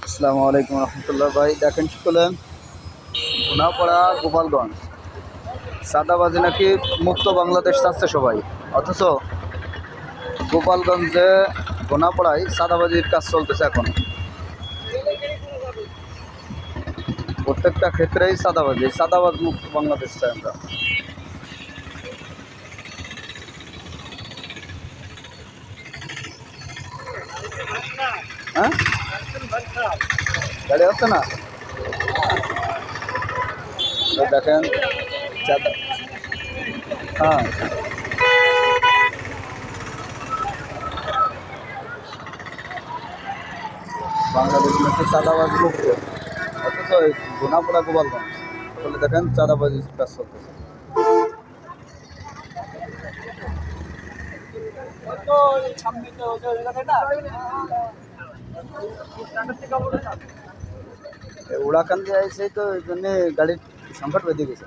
আসসালামু আলাইকুম রহমতুল্লাহ ভাই। দেখেন কি করলেন, গুনাপাড়া গোপালগঞ্জ সাদাবাজি নাকি মুক্ত বাংলাদেশ চাচ্ছে সবাই, অথচ গোপালগঞ্জে গোনাপাড়ায় সাদাবাজির কাজ চলতেছে। এখন প্রত্যেকটা ক্ষেত্রেই সাদাবাজ মুক্ত বাংলাদেশ চাই আমরা। হ্যাঁ, গাড়ি হচ্ছে না। দেখেন চাঁদা, হ্যাঁ, বাংলাদেশ নাকি চাঁদাবাজ মুক্ত, অথচ এই গোনাপাড়া গোপালগঞ্জ আসলে দেখেন চাঁদাবাজির কাজ চলতেছে। উড়াকান দিয়ে আইসে তো, এই জন্যে গাড়ির সংকট বেঁধে গেছে।